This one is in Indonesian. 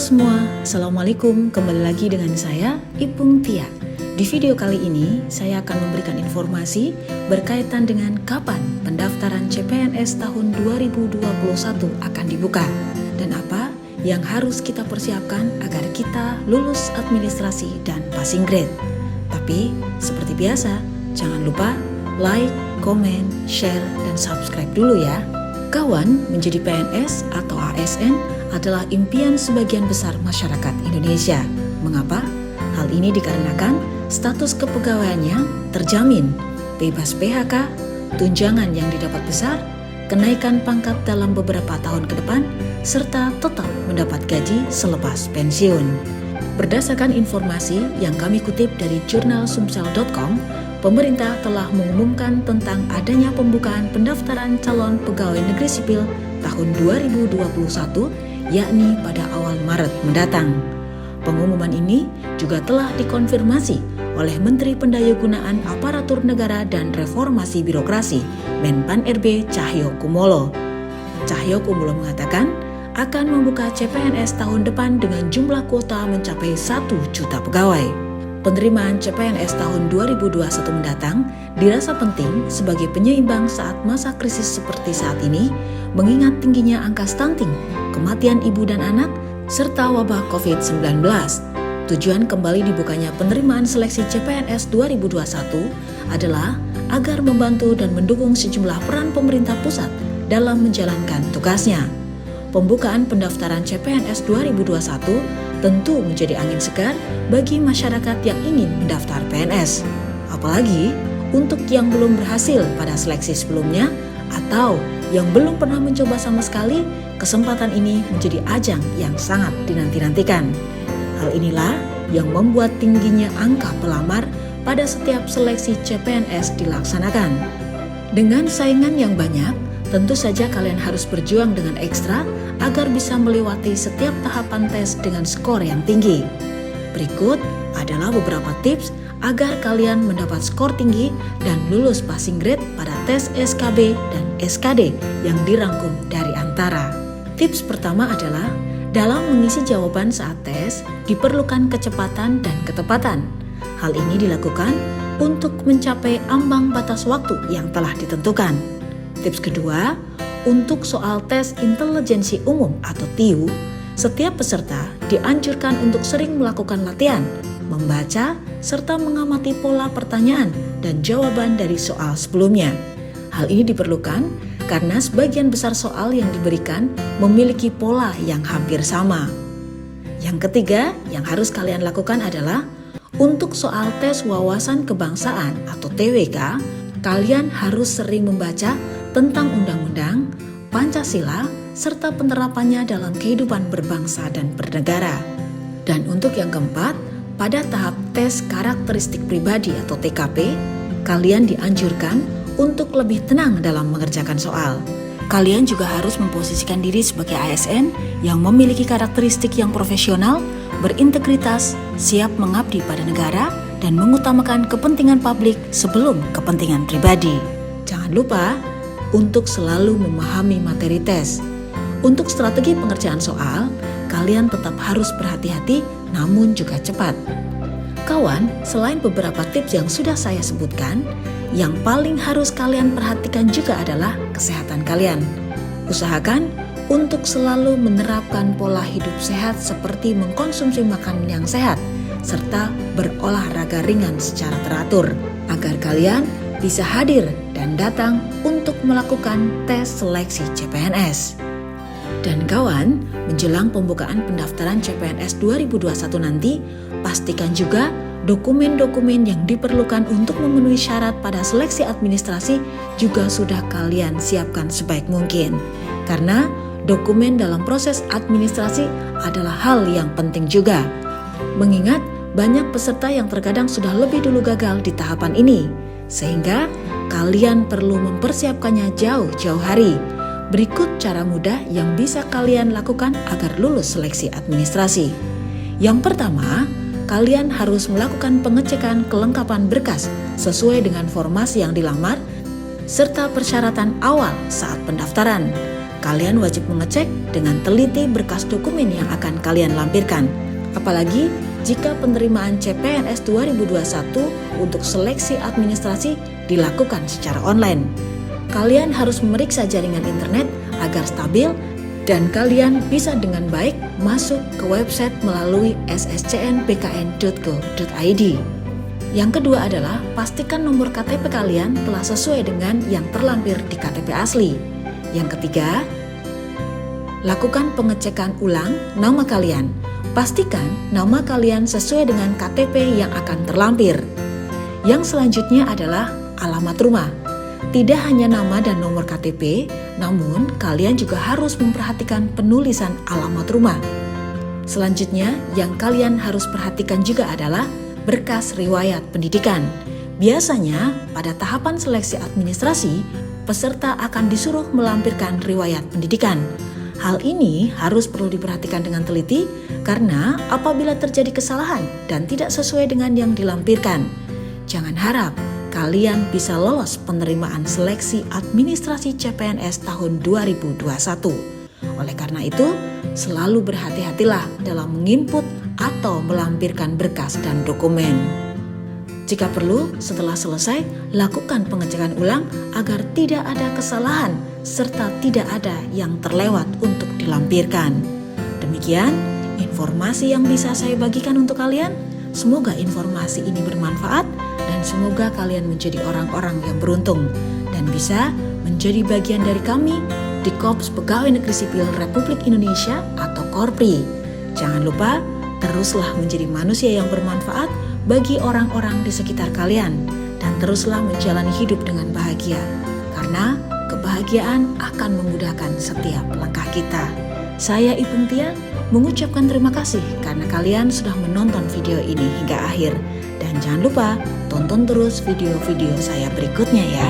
semua, Assalamualaikum. Kembali lagi dengan saya, Ipung Tia. Di video kali ini, saya akan memberikan informasi berkaitan dengan kapan pendaftaran CPNS tahun 2021 akan dibuka dan apa yang harus kita persiapkan agar kita lulus administrasi dan passing grade. Tapi, seperti biasa, jangan lupa like, komen, share, dan subscribe dulu ya. Kawan, menjadi PNS atau ASN adalah impian sebagian besar masyarakat Indonesia. Mengapa? Hal ini dikarenakan status kepegawaiannya terjamin, bebas PHK, tunjangan yang didapat besar, kenaikan pangkat dalam beberapa tahun ke depan, serta tetap mendapat gaji selepas pensiun. Berdasarkan informasi yang kami kutip dari jurnal sumsel.com, pemerintah telah mengumumkan tentang adanya pembukaan pendaftaran calon pegawai negeri sipil tahun 2021, yakni pada awal Maret mendatang. Pengumuman ini juga telah dikonfirmasi oleh Menteri Pendayagunaan Aparatur Negara dan Reformasi Birokrasi, Menpan RB Cahyokumolo. Cahyokumolo mengatakan akan membuka CPNS tahun depan dengan jumlah kuota mencapai 1 juta pegawai. Penerimaan CPNS tahun 2021 mendatang dirasa penting sebagai penyeimbang saat masa krisis seperti saat ini, mengingat tingginya angka stunting, kematian ibu dan anak, serta wabah COVID-19. Tujuan kembali dibukanya penerimaan seleksi CPNS 2021 adalah agar membantu dan mendukung sejumlah peran pemerintah pusat dalam menjalankan tugasnya. Pembukaan pendaftaran CPNS 2021 tentu menjadi angin segar bagi masyarakat yang ingin mendaftar PNS. Apalagi untuk yang belum berhasil pada seleksi sebelumnya atau yang belum pernah mencoba sama sekali, kesempatan ini menjadi ajang yang sangat dinanti-nantikan. Hal inilah yang membuat tingginya angka pelamar pada setiap seleksi CPNS dilaksanakan. Dengan saingan yang banyak, tentu saja kalian harus berjuang dengan ekstra agar bisa melewati setiap tahapan tes dengan skor yang tinggi. Berikut adalah beberapa tips agar kalian mendapat skor tinggi dan lulus passing grade pada tes SKB dan SKD yang dirangkum dari Antara. Tips pertama adalah dalam mengisi jawaban saat tes diperlukan kecepatan dan ketepatan. Hal ini dilakukan untuk mencapai ambang batas waktu yang telah ditentukan. Tips kedua, untuk soal tes intelijensi umum atau TIU, setiap peserta dianjurkan untuk sering melakukan latihan, membaca, serta mengamati pola pertanyaan dan jawaban dari soal sebelumnya. Hal ini diperlukan karena sebagian besar soal yang diberikan memiliki pola yang hampir sama. Yang ketiga yang harus kalian lakukan adalah untuk soal tes wawasan kebangsaan atau TWK, kalian harus sering membaca tentang undang-undang, Pancasila, serta penerapannya dalam kehidupan berbangsa dan bernegara. Dan untuk yang keempat, pada tahap tes karakteristik pribadi atau TKP, kalian dianjurkan untuk lebih tenang dalam mengerjakan soal. Kalian juga harus memposisikan diri sebagai ASN yang memiliki karakteristik yang profesional, berintegritas, siap mengabdi pada negara, dan mengutamakan kepentingan publik sebelum kepentingan pribadi. Jangan lupa untuk selalu memahami materi tes. Untuk strategi pengerjaan soal, kalian tetap harus berhati-hati namun juga cepat. Kawan, selain beberapa tips yang sudah saya sebutkan, yang paling harus kalian perhatikan juga adalah kesehatan kalian. Usahakan untuk selalu menerapkan pola hidup sehat seperti mengkonsumsi makanan yang sehat, serta berolahraga ringan secara teratur, agar kalian bisa hadir dan datang untuk melakukan tes seleksi CPNS. Dan kawan, menjelang pembukaan pendaftaran CPNS 2021 nanti, pastikan juga dokumen-dokumen yang diperlukan untuk memenuhi syarat pada seleksi administrasi juga sudah kalian siapkan sebaik mungkin. Karena dokumen dalam proses administrasi adalah hal yang penting juga. Mengingat banyak peserta yang terkadang sudah lebih dulu gagal di tahapan ini, sehingga kalian perlu mempersiapkannya jauh-jauh hari. Berikut cara mudah yang bisa kalian lakukan agar lulus seleksi administrasi. Yang pertama, kalian harus melakukan pengecekan kelengkapan berkas sesuai dengan formasi yang dilamar serta persyaratan awal saat pendaftaran. kalian wajib mengecek dengan teliti berkas dokumen yang akan kalian lampirkan. Apalagi jika penerimaan CPNS 2021 untuk seleksi administrasi dilakukan secara online. Kalian harus memeriksa jaringan internet agar stabil dan kalian bisa dengan baik masuk ke website melalui sscnbkn.go.id. Yang kedua adalah pastikan nomor KTP kalian telah sesuai dengan yang terlampir di KTP asli. Yang ketiga, lakukan pengecekan ulang nama kalian. Pastikan nama kalian sesuai dengan KTP yang akan terlampir. Yang selanjutnya adalah alamat rumah. Tidak hanya nama dan nomor KTP, namun kalian juga harus memperhatikan penulisan alamat rumah. Selanjutnya, yang kalian harus perhatikan juga adalah berkas riwayat pendidikan. Biasanya, pada tahapan seleksi administrasi, peserta akan disuruh melampirkan riwayat pendidikan. Hal ini harus perlu diperhatikan dengan teliti karena apabila terjadi kesalahan dan tidak sesuai dengan yang dilampirkan, jangan harap kalian bisa lolos penerimaan seleksi administrasi CPNS tahun 2021. Oleh karena itu, selalu berhati-hatilah dalam menginput atau melampirkan berkas dan dokumen. Jika perlu, setelah selesai, lakukan pengecekan ulang agar tidak ada kesalahan serta tidak ada yang terlewat untuk dilampirkan. Demikian informasi yang bisa saya bagikan untuk kalian. Semoga informasi ini bermanfaat dan semoga kalian menjadi orang-orang yang beruntung dan bisa menjadi bagian dari kami di Korps Pegawai Negeri Sipil Republik Indonesia atau Korpri. Jangan lupa, teruslah menjadi manusia yang bermanfaat bagi orang-orang di sekitar kalian dan teruslah menjalani hidup dengan bahagia karena kebahagiaan akan memudahkan setiap langkah kita. Saya Ipung Tia mengucapkan terima kasih karena kalian sudah menonton video ini hingga akhir dan jangan lupa tonton terus video-video saya berikutnya ya.